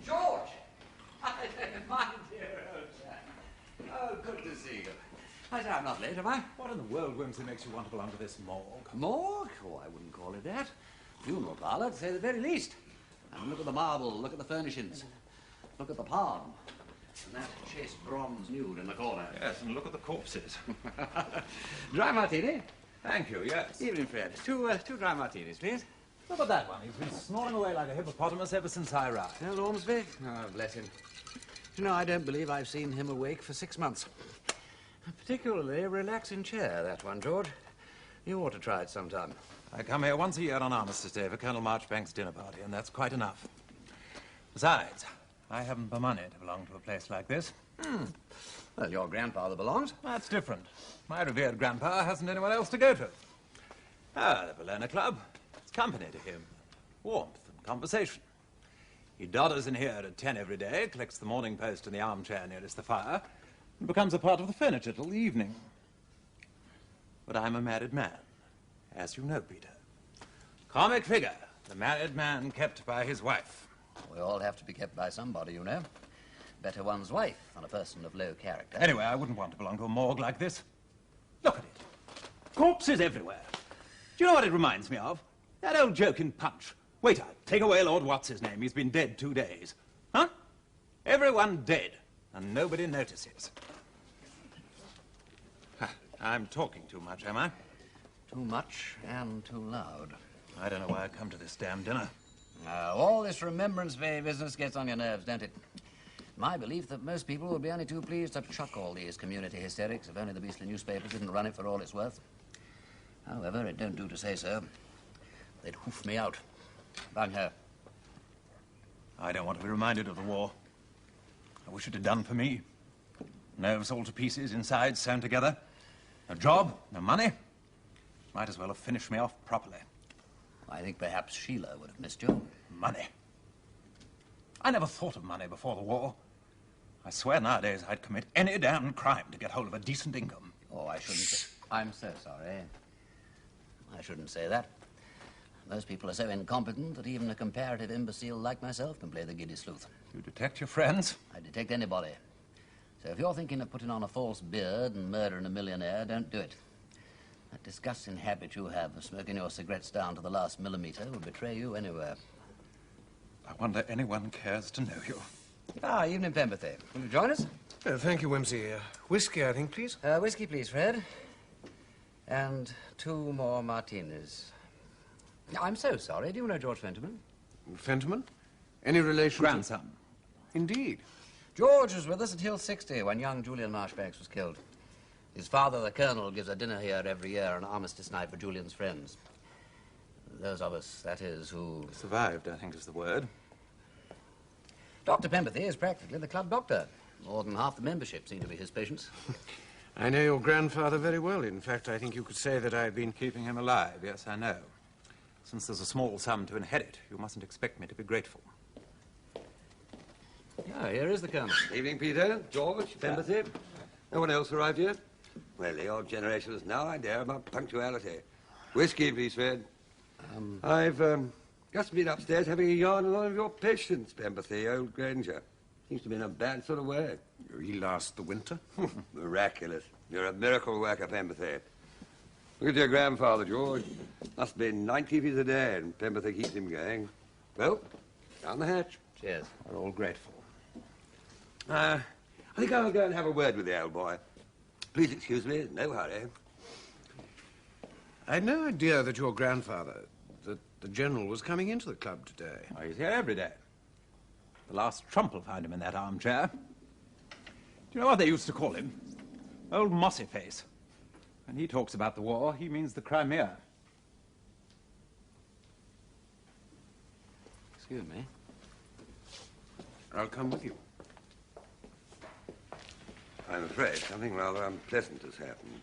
George! My dear old chap. Oh, good to see you. I say I'm not late, am I? What in the world, Wimsey, makes you want to belong to this morgue? Morgue? Oh, I wouldn't call it that. Funeral parlour, to say the very least. And look at the marble, look at the furnishings. Look at the palm. And that chased bronze nude in the corner. Yes, and look at the corpses. Dry martini? Thank you, yes. Evening, Fred. Two dry martinis, please. Look at that one. He's been snoring away like a hippopotamus ever since I arrived. Well, Ormsby? Oh, bless him. You know, I don't believe I've seen him awake for 6 months. A particularly relaxing chair, that one, George. You ought to try it sometime. I come here once a year on Armistice Day for Colonel Marchbank's dinner party, and that's quite enough. Besides, I haven't the money to belong to a place like this. Well, your grandfather belongs. That's different. My revered grandpa hasn't anyone else to go to. Ah, the Bellona Club. It's company to him. Warmth and conversation. He dodders in here at 10 every day, collects the Morning Post in the armchair nearest the fire, and becomes a part of the furniture till the evening. But I'm a married man, as you know, Peter. Comic figure, the married man kept by his wife. We all have to be kept by somebody, you know. Better one's wife than a person of low character. Anyway, I wouldn't want to belong to a morgue like this. Look at it. Corpses everywhere. Do you know what it reminds me of? That old joke in Punch. Waiter, take away Lord What's-his-name. He's been dead 2 days. Huh? Everyone dead, and nobody notices. I'm talking too much, am I? Too much and too loud. I don't know why I come to this damn dinner. All this Remembrance Day business gets on your nerves, don't it? My belief that most people would be only too pleased to chuck all these community hysterics if only the beastly newspapers didn't run it for all it's worth. However, it don't do to say so. They'd hoof me out. Bang her. I don't want to be reminded of the war. I wish it had done for me. Nerves all to pieces, inside sewn together. No job, no money. Might as well have finished me off properly. I think perhaps Sheila would have missed you. Money. I never thought of money before the war. I swear nowadays I'd commit any damn crime to get hold of a decent income. Oh, I shouldn't. I'm so sorry. I shouldn't say that. Most people are so incompetent that even a comparative imbecile like myself can play the giddy sleuth. You detect your friends? I detect anybody. So if you're thinking of putting on a false beard and murdering a millionaire, don't do it. That disgusting habit you have of smoking your cigarettes down to the last millimeter will betray you anywhere. I wonder anyone cares to know you. Evening, Pemberthy. Will you join us? Thank you, Wimsey. Whiskey, I think, please. Whiskey, please, Fred. And 2 more martinis. I'm so sorry. Do you know George Fenterman? Fenterman? Any relation Grandson. Indeed. George was with us at Hill 60 when young Julian Marchbanks was killed. His father, the Colonel, gives a dinner here every year on Armistice night for Julian's friends. Those of us, that is, who... Survived, I think is the word. Dr. Pemberthy is practically the club doctor. More than half the membership seem to be his patients. I know your grandfather very well. In fact, I think you could say that I've been... Keeping him alive, yes, I know. Since there's a small sum to inherit, you mustn't expect me to be grateful. Here is the Colonel. Evening, Peter, George, Pemberthy. No one else arrived yet? Well, the old generation has no idea about punctuality. Whiskey, please, Fred. I've just been upstairs having a yarn with one of your patients, Pemberthy, old Granger. Seems to be in a bad sort of way. He last the winter? Miraculous. You're a miracle worker, Pemberthy. Look at your grandfather, George. Must be 90 feet a day, and Pemberthy keeps him going. Well, down the hatch. Cheers. We're all grateful. I think I'll go and have a word with the old boy. Please excuse me, no hurry. I had no idea that your grandfather, that the General, was coming into the club today. Oh, he's here every day. The last Trump will find him in that armchair. Do you know what they used to call him? Old Mossy Face. When he talks about the war, he means the Crimea. Excuse me. I'll come with you. I'm afraid something rather unpleasant has happened.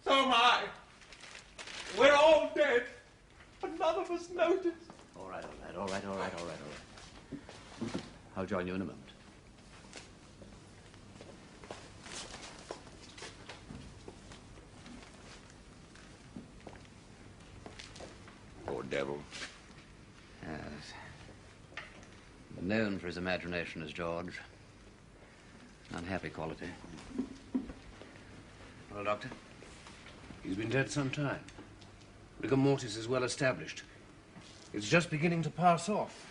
So am I. We're all dead, but none of us noticed. All right. I'll join you in a moment. Poor devil. Yes. Known for his imagination as George. Unhappy quality. Well, Doctor? He's been dead some time. Rigor mortis is well established. It's just beginning to pass off.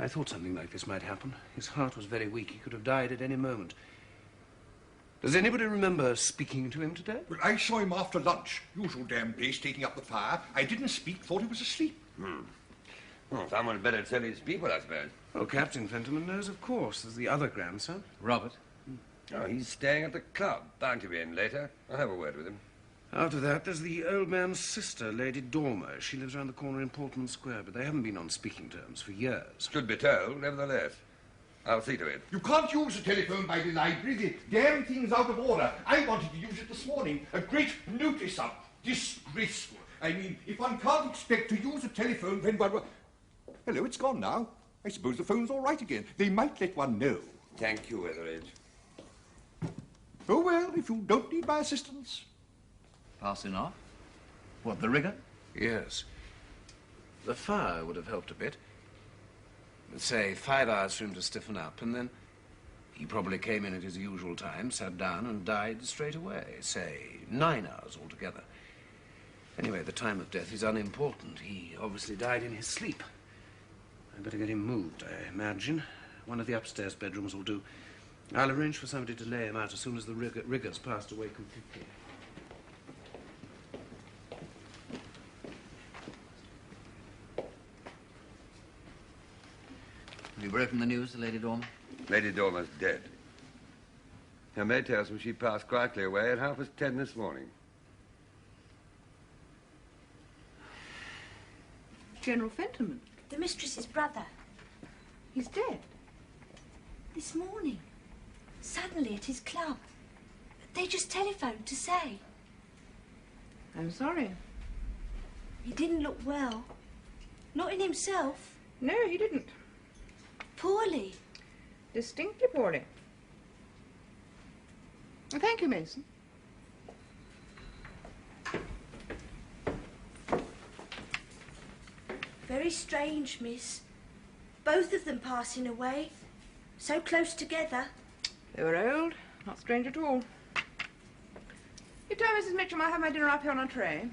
I thought something like this might happen. His heart was very weak. He could have died at any moment. Does anybody remember speaking to him today? Well, I saw him after lunch. Usual damn place, taking up the fire. I didn't speak, thought he was asleep. Well, someone better tell his people, I suppose. Oh, Captain Fenterman knows, of course. There's the other grandson. Robert? Oh, he's staying at the club. Bound to be in later. I'll have a word with him. After that, there's the old man's sister, Lady Dormer. She lives round the corner in Portman Square, but they haven't been on speaking terms for years. Should be told, nevertheless. I'll see to it. You can't use the telephone by the library. The damn thing's out of order. I wanted to use it this morning. A great notice up. Disgraceful. I mean, if one can't expect to use a telephone when one... Hello, it's gone now. I suppose the phone's all right again. They might let one know. Thank you, Etheridge. Oh, well, if you don't need my assistance. Passing off? What, the rigor? Yes. The fire would have helped a bit. Say, 5 hours for him to stiffen up, and then he probably came in at his usual time, sat down, and died straight away. Say, 9 hours altogether. Anyway, the time of death is unimportant. He obviously died in his sleep. I'd better get him moved, I imagine. One of the upstairs bedrooms will do. I'll arrange for somebody to lay him out as soon as the rigor's passed away completely. Have you broken the news to Lady Dormer? Lady Dormer's dead. Her maid tells me she passed quietly away at 10:30 this morning. General Fenterman. The mistress's brother. He's dead. This morning. Suddenly at his club. They just telephoned to say. I'm sorry. He didn't look well. Not in himself. No, he didn't. Poorly. Distinctly poorly. Well, thank you, Mason. Very strange, miss. Both of them passing away. So close together. They were old. Not strange at all. You tell Mrs. Mitchell I have my dinner up here on a tray.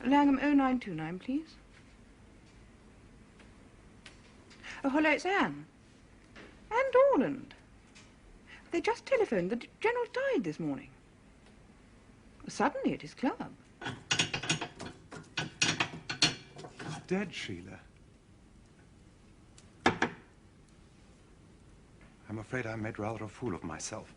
Langham 0929, please. Oh, hello, it's Anne. Anne Dorland. They just telephoned. The General died this morning. Suddenly at his club. He's dead, Sheila. I'm afraid I made rather a fool of myself.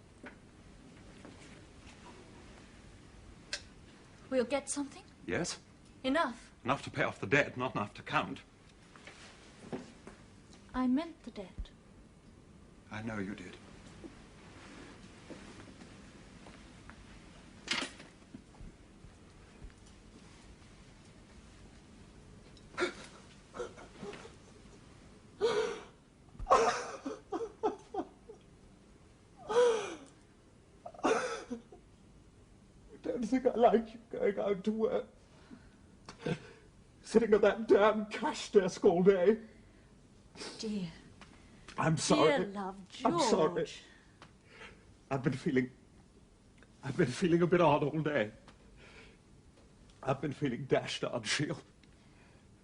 We'll get something? Yes? Enough. Enough to pay off the debt, not enough to count. I meant the debt. I know you did. I don't think I like you going out to work. Sitting at that damn cash desk all day. Dear. I'm sorry. Dear love, George. I'm sorry. I've been feeling a bit odd all day. I've been feeling dashed on, Sheila.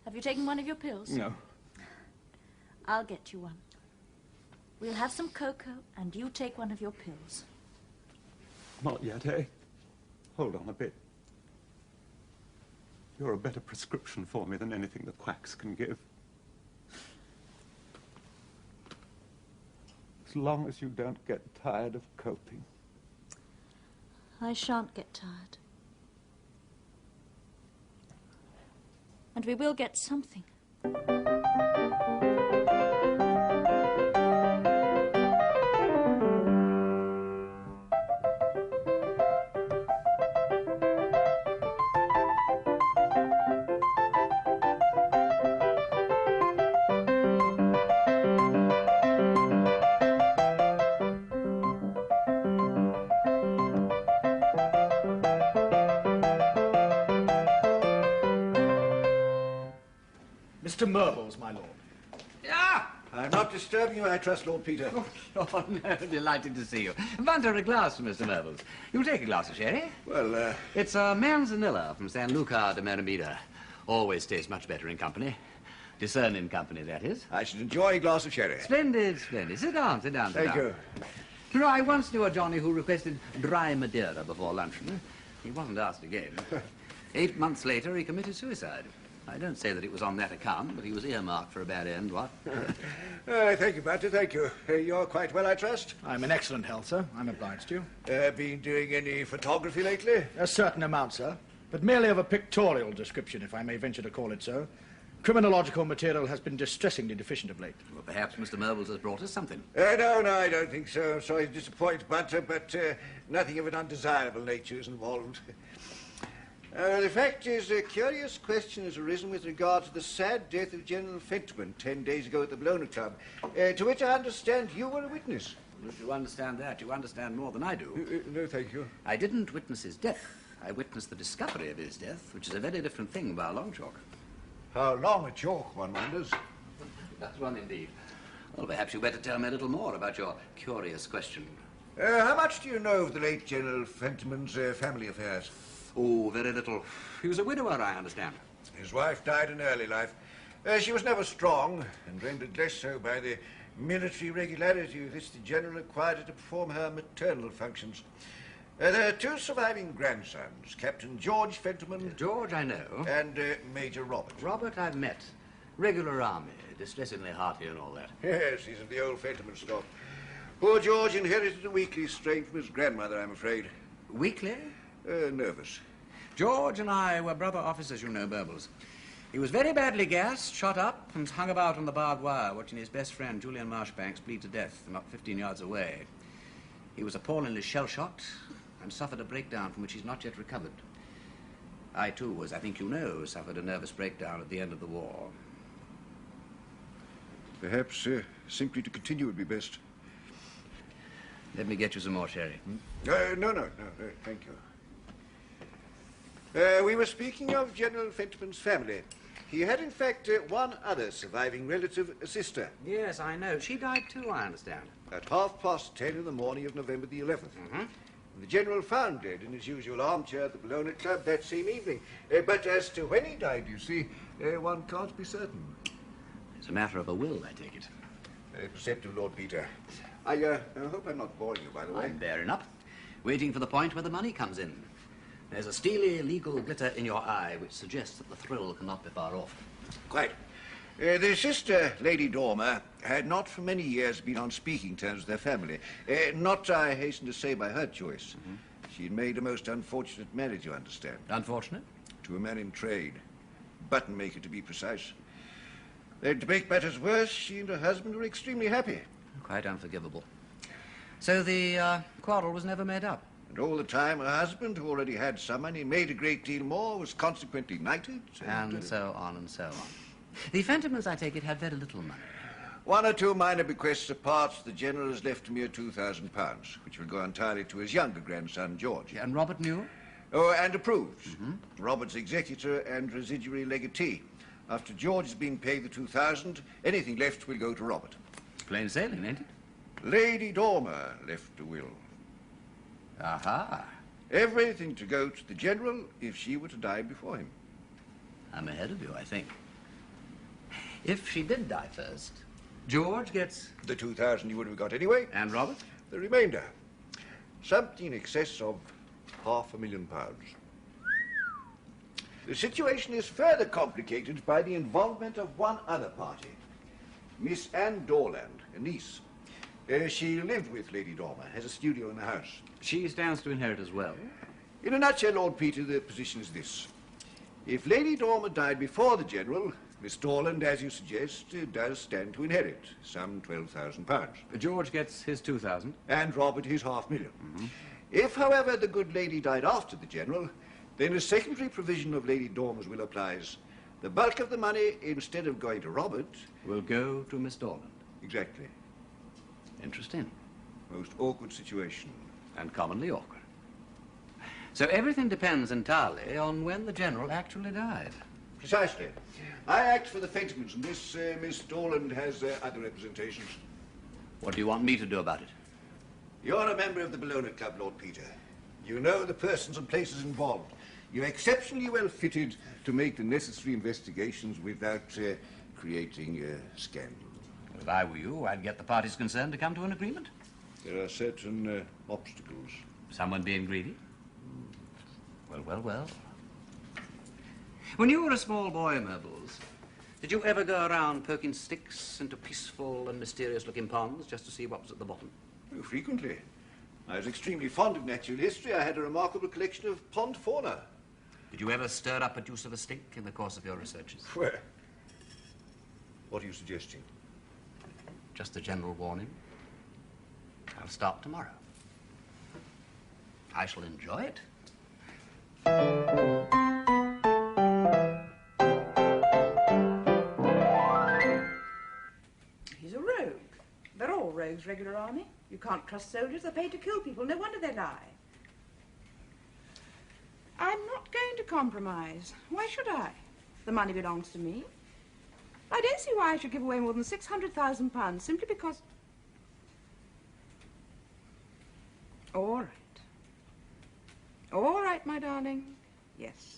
Have you taken one of your pills? No. I'll get you one. We'll have some cocoa, and you take one of your pills. Not yet, eh? Hold on a bit. You're a better prescription for me than anything the quacks can give. As long as you don't get tired of coping. I shan't get tired. And we will get something. Mr. Murbles, my lord. Yeah! I'm not disturbing you, I trust, Lord Peter. Oh, no, delighted to see you. Want a glass for Mr. Murbles? You'll take a glass of sherry? Well, It's a Manzanilla from San Lucar de Maramida. Always tastes much better in company. Discerning company, that is. I should enjoy a glass of sherry. Splendid, splendid. Sit down, sit down, sit Thank down. you. You know, I once knew a Johnny who requested dry Madeira before luncheon. He wasn't asked again. 8 months later, he committed suicide. I don't say that it was on that account, but he was earmarked for a bad end, what? Thank you, Pater, thank you. You're quite well, I trust? I'm in excellent health, sir. I'm obliged to you. Been doing any photography lately? A certain amount, sir, but merely of a pictorial description, if I may venture to call it so. Criminological material has been distressingly deficient of late. Well, perhaps Mr. Murbles has brought us something. No, I don't think so. I'm sorry to disappoint, Pater, but nothing of an undesirable nature is involved. The fact is, a curious question has arisen with regard to the sad death of General Fentman 10 days ago at the Bellona Club, to which I understand you were a witness. If you understand that, you understand more than I do. No, thank you. I didn't witness his death. I witnessed the discovery of his death, which is a very different thing by a long chalk. How long a chalk, one wonders. That's one indeed. Well, perhaps you'd better tell me a little more about your curious question. How much do you know of the late General Fentman's family affairs? Oh, very little. He was a widower, I understand. His wife died in early life. She was never strong, and rendered less so by the military regularity with which the general required her to perform her maternal functions. There are 2 surviving grandsons, Captain George Fentman... George, I know. And Major Robert. Robert, I've met. Regular army, distressingly hearty and all that. Yes, he's of the old Fentman stock. Poor George inherited a weakly strain from his grandmother, I'm afraid. Weakly? Nervous. George and I were brother officers, you know, Burbles. He was very badly gassed, shot up, and hung about on the barbed wire, watching his best friend, Julian Marshbanks, bleed to death, not 15 yards away. He was appallingly shell-shocked and suffered a breakdown from which he's not yet recovered. I, too, as I think you know, suffered a nervous breakdown at the end of the war. Perhaps simply to continue would be best. Let me get you some more sherry. No, thank you. We were speaking of General Fentman's family. He had, in fact, one other surviving relative, a sister. Yes, I know. She died too, I understand. At 10:30 in the morning of November the 11th. Mm-hmm. The General found dead in his usual armchair at the Bellona Club that same evening. But as to when he died, you see, one can't be certain. It's a matter of a will, I take it. Very perceptive, Lord Peter. I hope I'm not boring you, by the way. I'm bearing up, waiting for the point where the money comes in. There's a steely legal glitter in your eye which suggests that the thrill cannot be far off. Quite. The sister, Lady Dormer, had not for many years been on speaking terms with her family. Not, I hasten to say, by her choice. Mm-hmm. She'd made a most unfortunate marriage, you understand. Unfortunate? To a man in trade. Button maker, to be precise. To make matters worse, she and her husband were extremely happy. Quite unforgivable. So the quarrel was never made up? And all the time, her husband, who already had some money, made a great deal more, was consequently knighted. And so on and so on. The Fentimans, I take it, had very little money. 1 or 2 minor bequests apart, the General has left a mere £2,000, which will go entirely to his younger grandson, George. And Robert knew? Oh, and approves. Mm-hmm. Robert's executor and residuary legatee. After George has been paid the £2,000, anything left will go to Robert. Plain sailing, ain't it? Lady Dormer left a will. Aha. Everything to go to the General if she were to die before him. I'm ahead of you, I think. If she did die first, George gets... The 2,000 you would have got anyway. And Robert? The remainder. Something in excess of £500,000. The situation is further complicated by the involvement of one other party. Miss Anne Dorland, a niece. She lived with Lady Dormer, has a studio in the house. She stands to inherit as well. In a nutshell, Lord Peter, the position is this. If Lady Dormer died before the General, Miss Dorland, as you suggest, does stand to inherit some £12,000. George gets his 2,000. And Robert his £500,000. If, however, the good lady died after the General, then a secondary provision of Lady Dormer's will applies. The bulk of the money, instead of going to Robert... will go to Miss Dorland. Exactly. Interesting. Most awkward situation. And commonly awkward. So everything depends entirely on when the General actually died. Precisely. I act for the Fentimans, and this Miss Dorland has other representations. What do you want me to do about it? You're a member of the Bellona Club, Lord Peter. You know the persons and places involved. You're exceptionally well fitted to make the necessary investigations without creating a scandal. If I were you, I'd get the parties concerned to come to an agreement. There are certain obstacles. Someone being greedy? Well. When you were a small boy, Myrbles, did you ever go around poking sticks into peaceful and mysterious-looking ponds just to see what was at the bottom? Oh, frequently. I was extremely fond of natural history. I had a remarkable collection of pond fauna. Did you ever stir up a juice of a stink in the course of your researches? Where? What are you suggesting? Just a general warning. I'll start tomorrow. I shall enjoy it. He's a rogue. They're all rogues, regular army. You can't trust soldiers. They're paid to kill people. No wonder they lie. I'm not going to compromise. Why should I? The money belongs to me. I don't see why I should give away more than £600,000 simply because... All right. All right, my darling. Yes.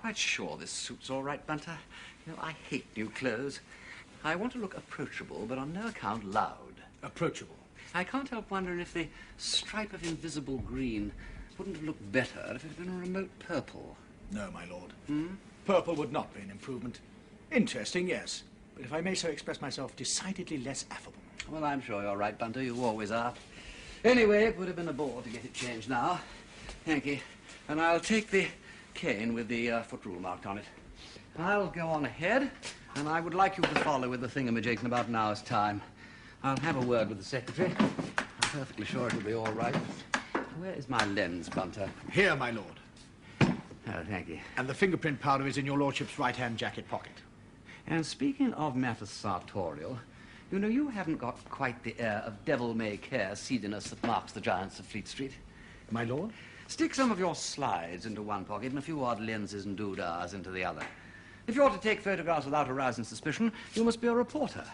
Quite sure this suit's all right, Bunter. You know, I hate new clothes. I want to look approachable, but on no account loud. Approachable? I can't help wondering if the stripe of invisible green wouldn't have looked better if it had been a remote purple. No, my lord. Purple would not be an improvement. Interesting, yes. But if I may so express myself, decidedly less affable. Well, I'm sure you're right, Bunter. You always are. Anyway, it would have been a bore to get it changed now. Thank you. And I'll take the cane with the foot rule marked on it. I'll go on ahead, and I would like you to follow with the thingamajig in about an hour's time. I'll have a word with the secretary. I'm perfectly sure it'll be all right. Where is my lens, Bunter? Here, my lord. Oh, thank you. And the fingerprint powder is in your lordship's right-hand jacket pocket. And speaking of matters sartorial, you know, you haven't got quite the air of devil-may-care seediness that marks the giants of Fleet Street. My lord? Stick some of your slides into one pocket and a few odd lenses and doodahs into the other. If you're to take photographs without arousing suspicion, you must be a reporter.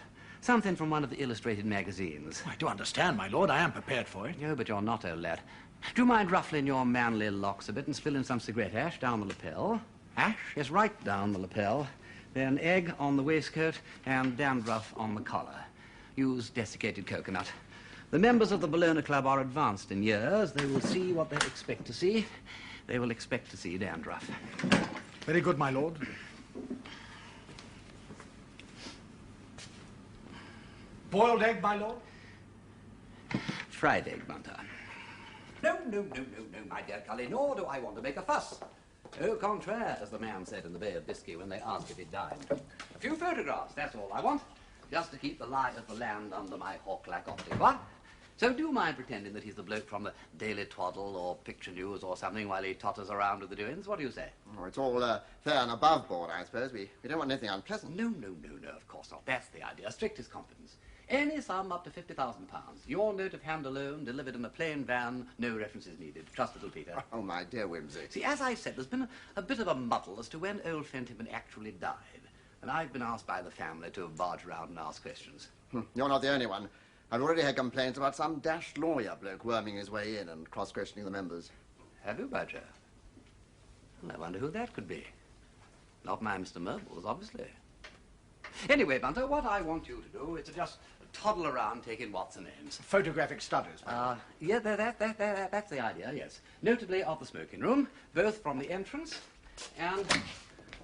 Something from one of the illustrated magazines. I do understand, my lord. I am prepared for it. No, but you're not, old lad. Do you mind ruffling your manly locks a bit and spilling some cigarette ash down the lapel? Ash? Yes, right down the lapel. Then egg on the waistcoat and dandruff on the collar. Use desiccated coconut. The members of the Bellona Club are advanced in years. They will see what they expect to see. They will expect to see dandruff. Very good, my lord. Boiled egg, my lord? Fried egg, Bunter. No, my dear Cully, nor do I want to make a fuss. Au contraire, as the man said in the Bay of Biscay when they asked if he'd dined. A few photographs, that's all I want. Just to keep the lie of the land under my hawk-like optic, what? So do you mind pretending that he's the bloke from the Daily Twaddle or Picture News or something while he totters around with the doings? What do you say? Oh, it's all fair and above board, I suppose. We don't want anything unpleasant. No, of course not. That's the idea. Strictest confidence. Any sum up to £50,000. Your note of hand alone, delivered in a plain van, no references needed. Trust little Peter. Oh, my dear Wimsey. See, as I said, there's been a bit of a muddle as to when old Fentiman actually died. And I've been asked by the family to barge around and ask questions. You're not the only one. I've already had complaints about some dashed lawyer bloke worming his way in and cross-questioning the members. Have you, Badger? Well, I wonder who that could be. Not my Mr. Myrtles, obviously. Anyway, Bunter, what I want you to do is to just toddle around taking what's the names. Photographic studies. Yeah, that's the idea, yes. Notably of the smoking room, both from the entrance and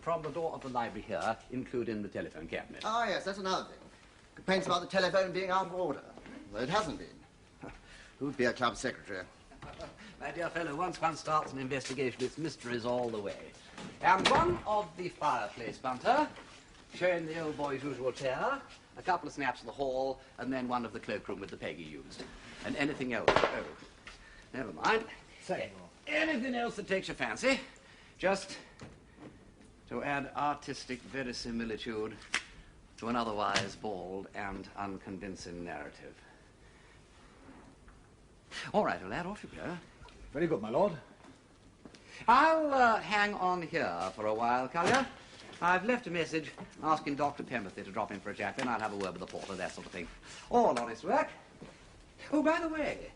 from the door of the library here, including the telephone cabinet. Ah, yes, that's another thing. Complaints about the telephone being out of order. Though it hasn't been. Who'd be a club secretary? My dear fellow, once one starts an investigation, it's mysteries all the way. And one of the fireplace, Bunter, showing the old boy's usual chair, a couple of snaps of the hall, and then one of the cloakroom with the peg he used. And anything else? Oh, never mind. Anything else that takes your fancy, just to add artistic verisimilitude to an otherwise bald and unconvincing narrative. All right, lad, off you go. Very good, my lord. I'll hang on here for a while, Collier. I've left a message asking Dr. Pemberthy to drop in for a chat, and I'll have a word with the porter, that sort of thing. All honest work. Oh, by the way,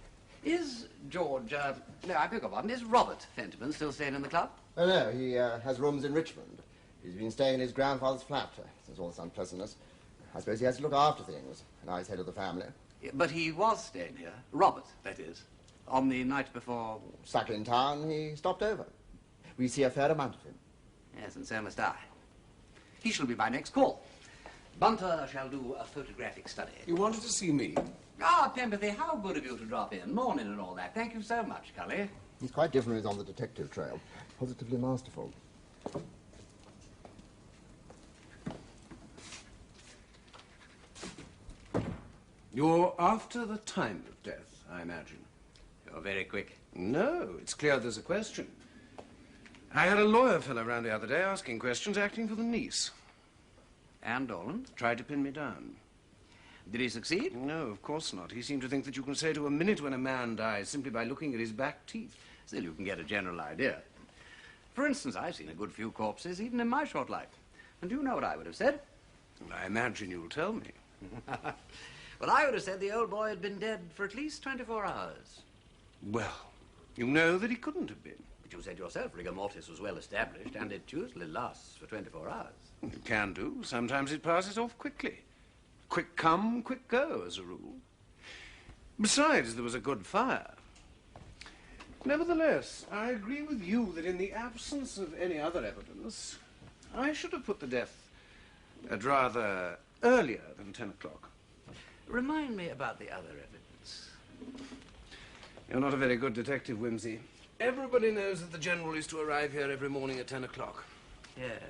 is George, no, I beg your pardon, is Robert Fentiman still staying in the club? Oh, no, he has rooms in Richmond. He's been staying in his grandfather's flat since all this unpleasantness. I suppose he has to look after things, now he's head of the family. Yeah, but he was staying here, Robert, that is, on the night before... Stuck in town, he stopped over. We see a fair amount of him. Yes, and so must I. He shall be my next call. Bunter shall do a photographic study. You wanted to see me? Ah, Pemberthy, how good of you to drop in. Morning and all that. Thank you so much, Cully. He's quite different when he's on the detective trail. Positively masterful. You're after the time of death, I imagine. You're very quick. No, it's clear there's a question. I had a lawyer fellow round the other day asking questions, acting for the niece. And Dolan? Tried to pin me down. Did he succeed? No, of course not. He seemed to think that you can say to a minute when a man dies simply by looking at his back teeth. Still, you can get a general idea. For instance, I've seen a good few corpses, even in my short life. And do you know what I would have said? I imagine you'll tell me. Well, I would have said the old boy had been dead for at least 24 hours. Well, you know that he couldn't have been. But you said yourself rigor mortis was well established, and it usually lasts for 24 hours. It can do. Sometimes it passes off quickly. Quick come, quick go, as a rule. Besides, there was a good fire. Nevertheless, I agree with you that in the absence of any other evidence, I should have put the death at rather earlier than 10 o'clock. Remind me about the other evidence. You're not a very good detective, Wimsey. Everybody knows that the General is to arrive here every morning at 10 o'clock. Yes.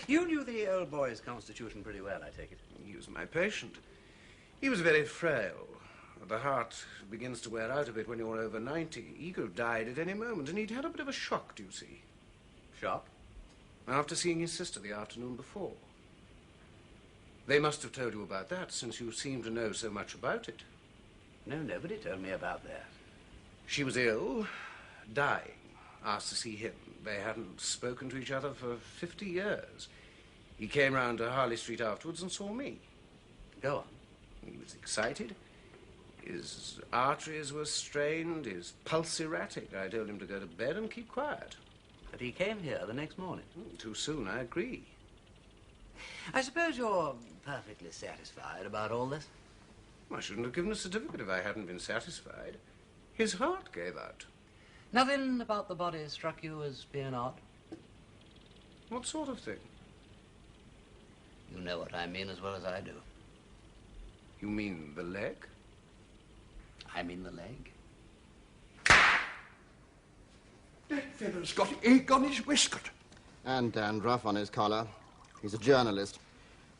You knew the old boy's constitution pretty well, I take it. He was my patient. He was very frail. The heart begins to wear out a bit when you're over 90. He could have died at any moment, and he'd had a bit of a shock, do you see? Shock? After seeing his sister the afternoon before. They must have told you about that, since you seem to know so much about it. No, nobody told me about that. She was ill, dying, asked to see him. They hadn't spoken to each other for 50 years. He came round to Harley Street afterwards and saw me. Go on. He was excited. His arteries were strained, his pulse erratic. I told him to go to bed and keep quiet. But he came here the next morning. Too soon, I agree. I suppose you're perfectly satisfied about all this? I shouldn't have given a certificate if I hadn't been satisfied. His heart gave out. Nothing about the body struck you as being odd? What sort of thing? You know what I mean as well as I do. You mean the leg? I mean the leg. That fellow's got egg on his waistcoat. And dandruff on his collar. He's a journalist,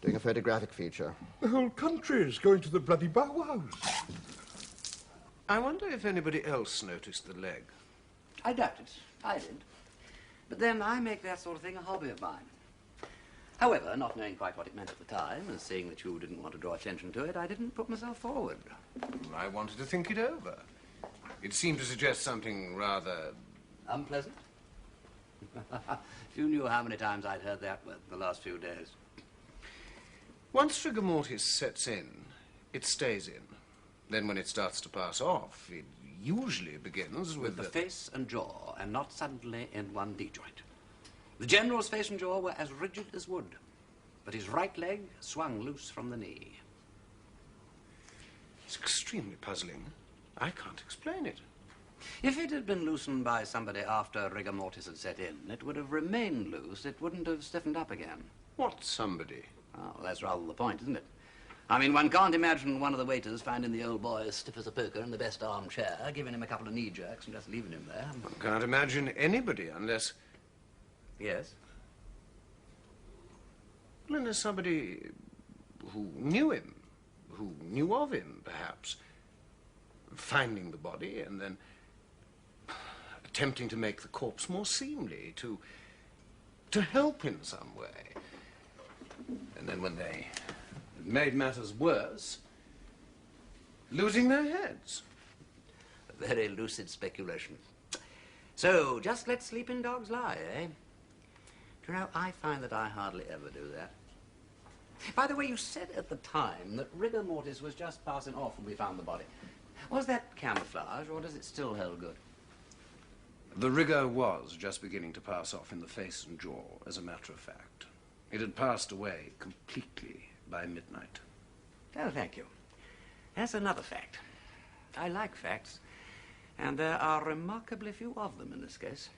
doing a photographic feature. The whole country is going to the bloody bow-wows. I wonder if anybody else noticed the leg. I doubt it. I did. But then I make that sort of thing a hobby of mine. However, not knowing quite what it meant at the time, and seeing that you didn't want to draw attention to it, I didn't put myself forward. I wanted to think it over. It seemed to suggest something rather... Unpleasant? If you knew how many times I'd heard that in the last few days. Once rigor mortis sets in, it stays in. Then when it starts to pass off, it usually begins with the face and jaw, and not suddenly in one D-joint. The General's face and jaw were as rigid as wood, but his right leg swung loose from the knee. It's extremely puzzling. I can't explain it. If it had been loosened by somebody after rigor mortis had set in, it would have remained loose. It wouldn't have stiffened up again. What somebody? Oh, that's rather the point, isn't it? I mean, one can't imagine one of the waiters finding the old boy as stiff as a poker in the best armchair, giving him a couple of knee jerks and just leaving him there. One can't imagine anybody unless... Yes? Well, unless somebody who knew him, who knew of him, perhaps, finding the body and then attempting to make the corpse more seemly, to help in some way. And then when they made matters worse, losing their heads. A very lucid speculation. So, just let sleeping dogs lie, eh? Do you know, I find that I hardly ever do that. By the way, you said at the time that rigor mortis was just passing off when we found the body. Was that camouflage, or does it still hold good? The rigor was just beginning to pass off in the face and jaw, as a matter of fact. It had passed away completely by midnight. Oh, thank you. That's another fact. I like facts, and there are remarkably few of them in this case.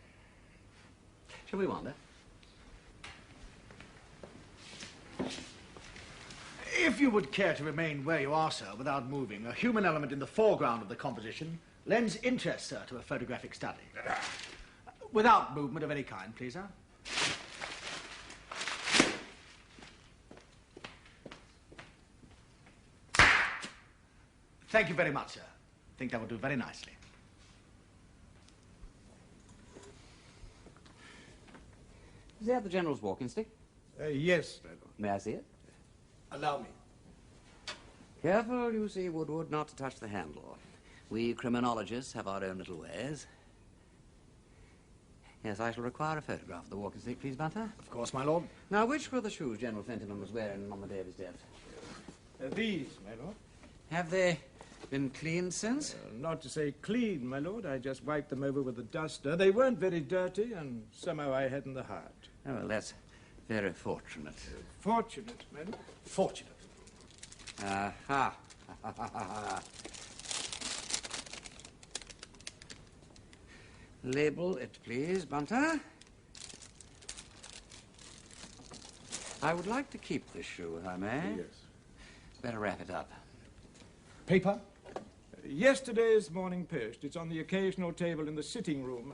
Shall we wander? If you would care to remain where you are, sir, without moving, a human element in the foreground of the composition lends interest, sir, to a photographic study. Without movement of any kind, please, sir. Thank you very much, sir. I think that will do very nicely. Is that the General's walking stick? Yes, my lord. May I see it? Allow me. Careful, you see, Woodward, not to touch the handle. We criminologists have our own little ways. Yes, I shall require a photograph of the walking stick, please, Bunter. Of course, my lord. Now, which were the shoes General Fenton was wearing on the day of his death? These, my lord. Have they been cleaned since? Not to say clean, my lord. I just wiped them over with a duster. They weren't very dirty, and somehow I hadn't the heart. Oh, well, that's very fortunate. Fortunate, my lord. Fortunate. Aha. Label it, please, Bunter. I would like to keep this shoe, if I may. Yes. Better wrap it up. Paper? Yesterday's Morning Post. It's on the occasional table in the sitting room.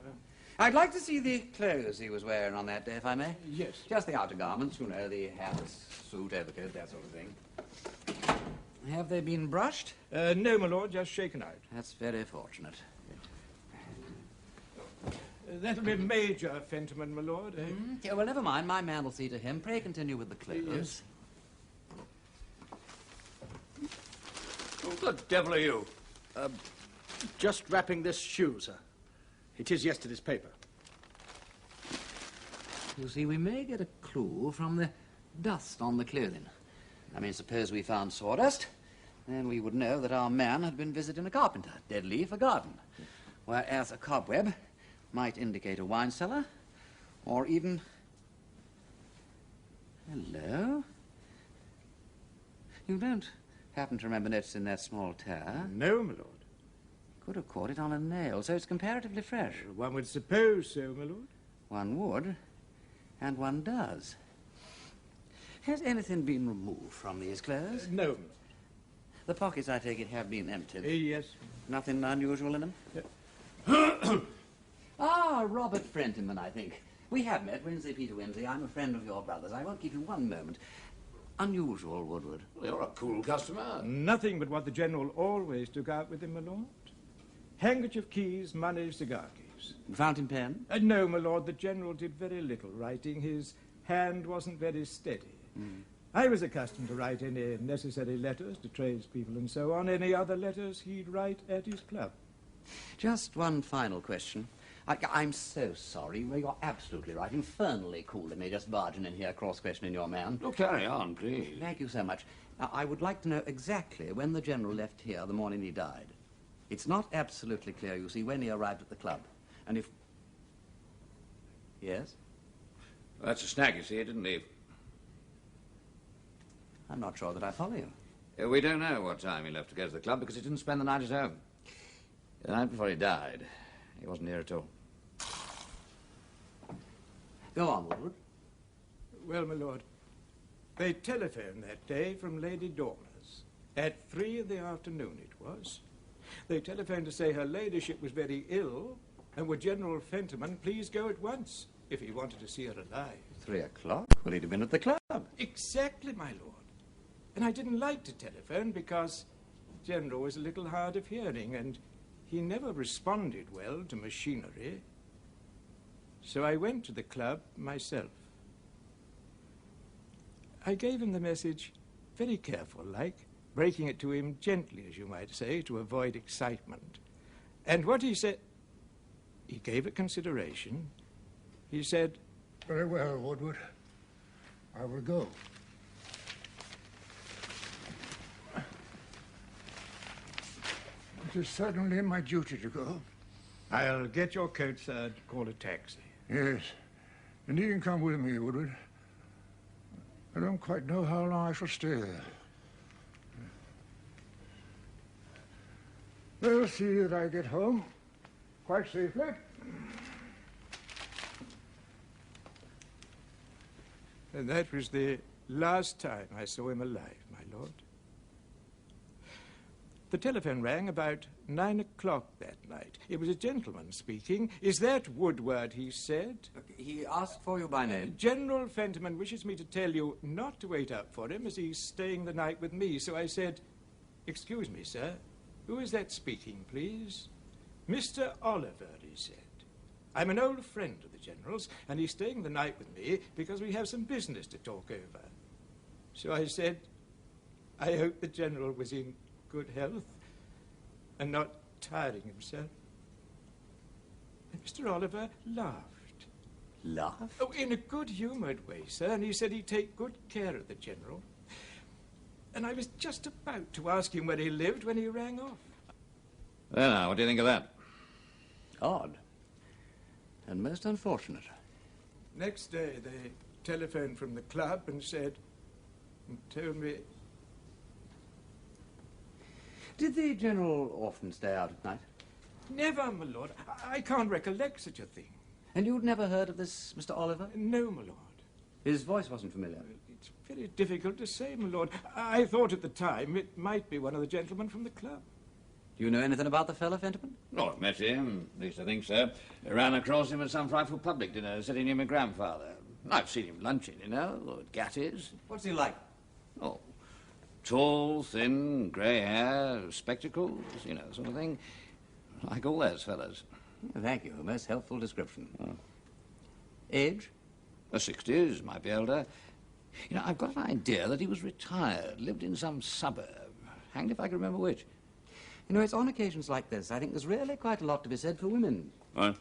I'd like to see the clothes he was wearing on that day, if I may. Yes. Just the outer garments, you know, the hat, suit, overcoat, that sort of thing. Have they been brushed? No, my lord, just shaken out. That's very fortunate. That'll be Major Fentiman, my lord. Yeah, well, never mind. My man will see to him. Pray continue with the clothes. Yes. Who the devil are you? Just wrapping this shoe, sir. It is yesterday's paper. You see, we may get a clue from the dust on the clothing. I mean, suppose we found sawdust, then we would know that our man had been visiting a carpenter, dead leaf, a garden. Whereas a cobweb might indicate a wine cellar, or even... Hello? You don't happen to remember noticing that small tear? No, my lord. Could have caught it on a nail, so it's comparatively fresh. One would suppose so, my lord. One would, and one does. Has anything been removed from these clothes? No, my lord. The pockets, I take it, have been emptied. Yes. Nothing unusual in them? Robert Frentinman, I think. We have met, Wimsey, Peter Wimsey. I'm a friend of your brother's. I won't keep you one moment. Unusual, Woodward. Well, you're a cool customer. Nothing but what the General always took out with him, my lord. Handkerchief keys, money, cigar keys. Fountain pen? No, my lord, the General did very little writing. His hand wasn't very steady. I was accustomed to write any necessary letters to tradespeople and so on. Any other letters he'd write at his club. Just one final question. I'm so sorry. You're absolutely right. Infernally cool of me just barging in here, cross-questioning your man. Oh, carry on, please. Thank you so much. Now, I would like to know exactly when the General left here the morning he died. It's not absolutely clear, you see, when he arrived at the club. And if... Yes? Well, that's a snag, you see. He didn't leave. I'm not sure that I follow you. We don't know what time he left to go to the club because he didn't spend the night at home. The night before he died, he wasn't here at all. Go on, Woodward. Well, my lord, they telephoned that day from Lady Dormer's. At 3 in the afternoon it was. They telephoned to say her ladyship was very ill, and would General Fentiman please go at once, if he wanted to see her alive. 3 o'clock? Well, he'd have been at the club. Exactly, my lord. And I didn't like to telephone because the General was a little hard of hearing, and he never responded well to machinery. So I went to the club myself. I gave him the message very careful-like, breaking it to him gently, as you might say, to avoid excitement. And what he said... He gave it consideration. He said... Very well, Woodward. I will go. It is certainly my duty to go. I'll get your coat, sir, and call a taxi. Yes. And you can come with me, Woodward. I don't quite know how long I shall stay there. We'll see that I get home quite safely. And that was the last time I saw him alive, my lord. The telephone rang about 9 o'clock that night. It was a gentleman speaking. Is that Woodward, he said? He asked for you by name. General Fentiman wishes me to tell you not to wait up for him as he's staying the night with me. So I said, excuse me, sir, who is that speaking, please? Mr. Oliver, he said. I'm an old friend of the General's, and he's staying the night with me because we have some business to talk over. So I said, I hope the General was in good health and not tiring himself. And Mr. Oliver laughed. Laughed? Oh, in a good-humoured way, sir, and he said he'd take good care of the General. And I was just about to ask him where he lived when he rang off. Well, now, what do you think of that? Odd. And most unfortunate. Next day, they telephoned from the club and told me... Did the General often stay out at night? Never, my lord. I can't recollect such a thing. And you'd never heard of this Mr. Oliver? No, my lord. His voice wasn't familiar? It's very difficult to say, my lord. I thought at the time it might be one of the gentlemen from the club. Do you know anything about the fellow, Fentiman? Oh, I've met him, at least I think so. I ran across him at some frightful public dinner sitting near my grandfather. I've seen him lunching, you know, at Gatty's. What's he like? Oh, tall, thin, grey hair, spectacles, you know, sort of thing. Like all those fellows. Thank you. A most helpful description. Oh. Age? 60s, might be older. You know, I've got an idea that he was retired, lived in some suburb. Hanged if I can remember which. You know, it's on occasions like this, I think there's really quite a lot to be said for women. What?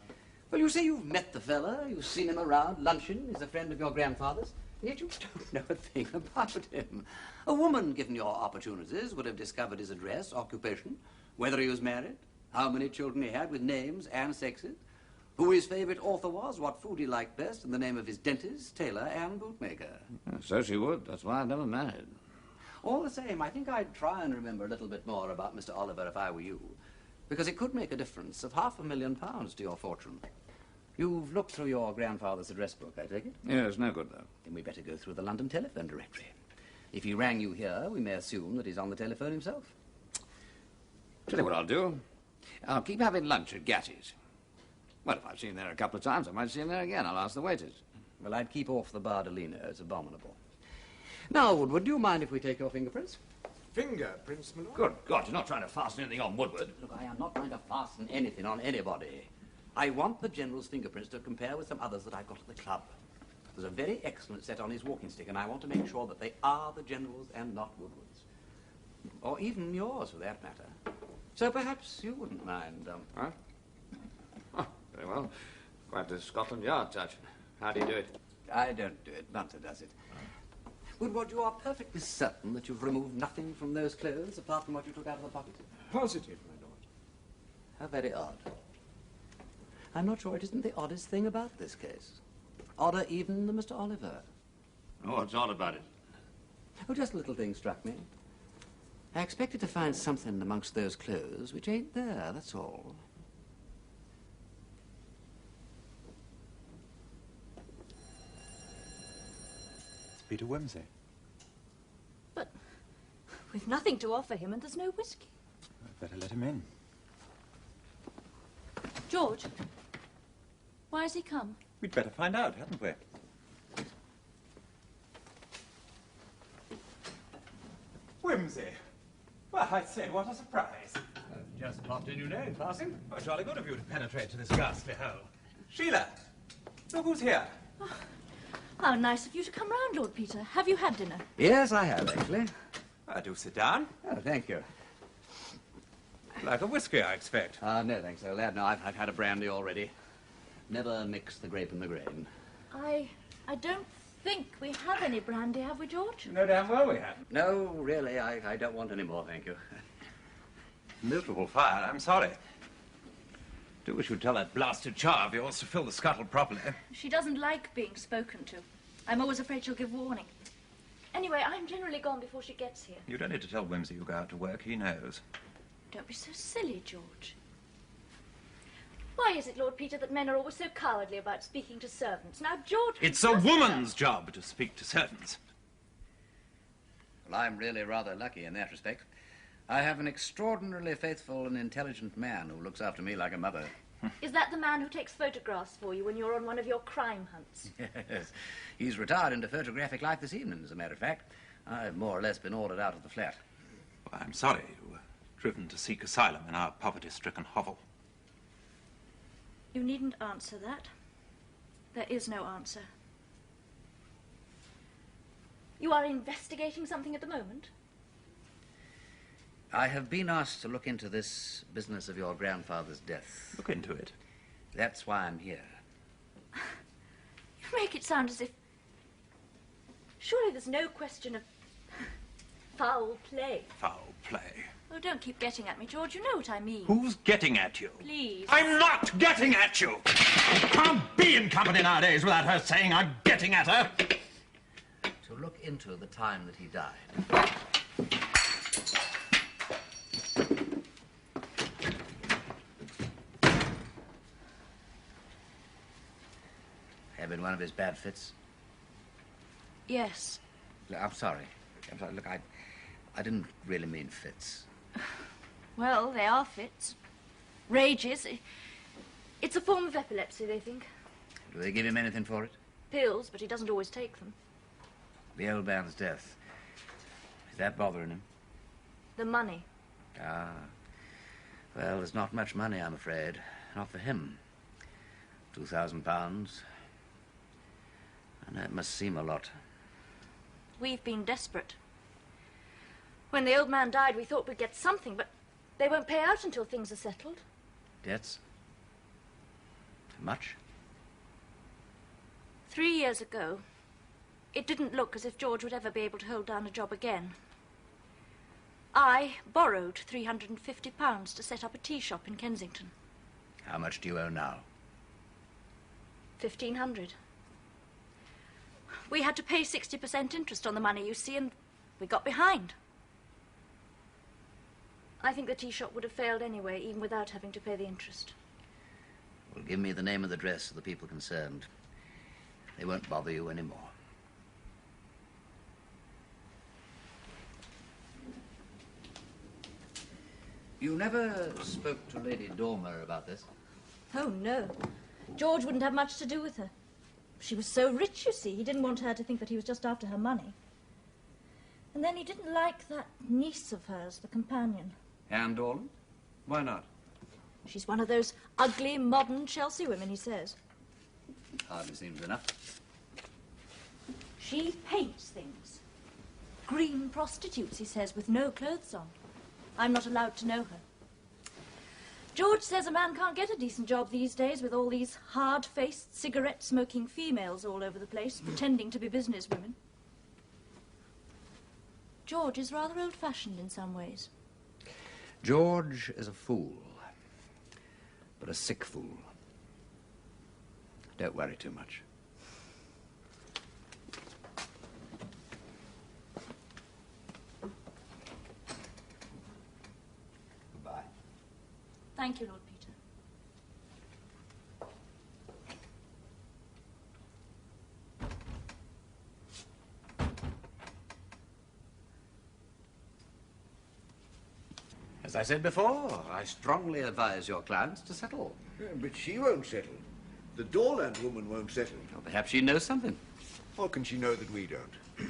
Well, you say you've met the fella, you've seen him around, luncheon, he's a friend of your grandfather's, and yet you don't know a thing about him. A woman, given your opportunities, would have discovered his address, occupation, whether he was married, how many children he had with names and sexes, who his favourite author was, what food he liked best, and the name of his dentist, tailor, and bootmaker. So she would. That's why I've never married. All the same, I think I'd try and remember a little bit more about Mr. Oliver if I were you, because it could make a difference of £500,000 to your fortune. You've looked through your grandfather's address book, I take it? Yes, no good, though. Then we better go through the London telephone directory. If he rang you here, we may assume that he's on the telephone himself. Tell you what I'll do. I'll keep having lunch at Gatty's. Well, if I've seen him there a couple of times, I might see him there again. I'll ask the waiters. Well, I'd keep off the Bardolino. It's abominable. Now, Woodward, do you mind if we take your fingerprints? fingerprints, my lord. Good God, you're not trying to fasten anything on Woodward. Look, I am not trying to fasten anything on anybody. I want the General's fingerprints to compare with some others that I've got at the club. There's a very excellent set on his walking stick, and I want to make sure that they are the General's and not Woodward's. Or even yours, for that matter. So perhaps you wouldn't mind, Huh? Oh, very well. Quite a Scotland Yard touch. How do you do it? I don't do it. Bunter does it. Woodward, you are perfectly certain that you've removed nothing from those clothes apart from what you took out of the pocket? Positive, my lord. How very odd. I'm not sure it isn't the oddest thing about this case. Odder even than Mr. Oliver. Oh, what's odd about it? Oh, just a little thing struck me. I expected to find something amongst those clothes which ain't there, that's all. It's Peter Wimsey. But we've nothing to offer him and there's no whiskey. I'd better let him in. George, why has he come? We'd better find out, hadn't we? Wimsey. Well, I say, what a surprise. Just popped in, you know, in passing. Oh, jolly good of you to penetrate to this ghastly hole. Sheila, look who's here. Oh, how nice of you to come round, Lord Peter. Have you had dinner? Yes, I have, actually. Do sit down. Oh, thank you. Like a whiskey, I expect. No, thanks, old lad. No, I've had a brandy already. Never mix the grape and the grain. I don't think we have any brandy, have we, George? No damn well we have. No, really, I don't want any more, thank you. Miserable fire, I'm sorry. Do wish you'd tell that blasted char of yours to fill the scuttle properly. She doesn't like being spoken to. I'm always afraid she'll give warning. Anyway, I'm generally gone before she gets here. You don't need to tell Wimsey you go out to work. He knows. Don't be so silly, George. Why is it, Lord Peter, that men are always so cowardly about speaking to servants? Now, George... It's a woman's job to speak to servants. Well, I'm really rather lucky in that respect. I have an extraordinarily faithful and intelligent man who looks after me like a mother. Is that the man who takes photographs for you when you're on one of your crime hunts? Yes. He's retired into photographic life this evening, as a matter of fact. I've more or less been ordered out of the flat. Well, I'm sorry you were driven to seek asylum in our poverty-stricken hovel. You needn't answer that. There is no answer. You are investigating something at the moment? I have been asked to look into this business of your grandfather's death. Look into it. That's why I'm here. You make it sound as if... Surely there's no question of foul play. Foul play. Oh, don't keep getting at me, George. You know what I mean. Who's getting at you? Please. I'm not getting at you! Can't be in company nowadays without her saying I'm getting at her. To look into the time that he died. Having one of his bad fits? Yes. Look, I'm sorry. Look, I didn't really mean fits. Well, they are fits. Rages. It's a form of epilepsy, they think. Do they give him anything for it? Pills, but he doesn't always take them. The old man's death. Is that bothering him? The money. Ah. Well, there's not much money, I'm afraid. Not for him. £2,000. I know it must seem a lot. We've been desperate. When the old man died, we thought we'd get something, but they won't pay out until things are settled. Debts? Much? 3 years ago, it didn't look as if George would ever be able to hold down a job again. I borrowed £350 to set up a tea shop in Kensington. How much do you owe now? 1,500. We had to pay 60% interest on the money, you see, and we got behind. I think the tea shop would have failed anyway, even without having to pay the interest. Well, give me the name and address of the people concerned. They won't bother you anymore. You never spoke to Lady Dormer about this? Oh, no. George wouldn't have much to do with her. She was so rich, you see. He didn't want her to think that he was just after her money. And then he didn't like that niece of hers, the companion. Anne Dorland? Why not? She's one of those ugly, modern Chelsea women, he says. Hardly seems enough. She paints things. Green prostitutes, he says, with no clothes on. I'm not allowed to know her. George says a man can't get a decent job these days with all these hard-faced, cigarette-smoking females all over the place, pretending to be businesswomen. George is rather old-fashioned in some ways. George is a fool, but a sick fool. Don't worry too much. Goodbye. Thank you, Lord Peter. As I said before, I strongly advise your clients to settle. Yeah, but she won't settle. The Dorland woman won't settle. Or perhaps she knows something. How can she know that we don't?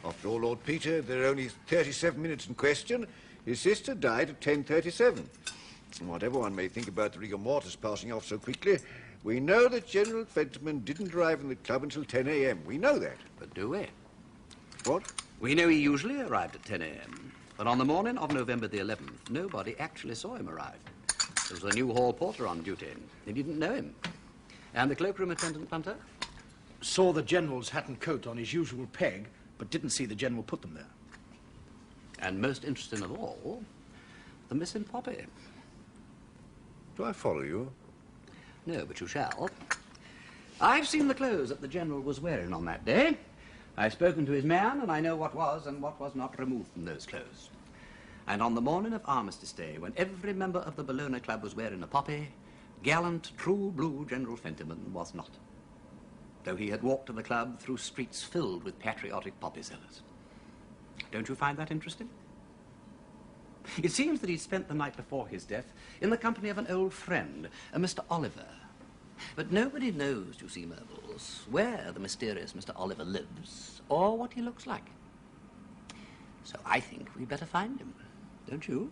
After all, Lord Peter, there are only 37 minutes in question. His sister died at 10:37. And whatever one may think about the rigor mortis passing off so quickly, we know that General Fentiman didn't arrive in the club until 10 a.m. We know that. But do we? What? We know he usually arrived at 10 a.m. But on the morning of November the 11th, nobody actually saw him arrive. There was a new hall porter on duty. They didn't know him. And the cloakroom attendant, Punter? Saw the General's hat and coat on his usual peg, but didn't see the General put them there. And most interesting of all, the missing poppy. Do I follow you? No, but you shall. I've seen the clothes that the General was wearing on that day. I've spoken to his man, and I know what was and what was not removed from those clothes. And on the morning of Armistice Day, when every member of the Bellona Club was wearing a poppy, gallant, true-blue General Fentiman was not, though he had walked to the club through streets filled with patriotic poppy sellers. Don't you find that interesting? It seems that he spent the night before his death in the company of an old friend, a Mr. Oliver. But nobody knows, you see, Mervils, where the mysterious Mr. Oliver lives or what he looks like. So I think we'd better find him, don't you?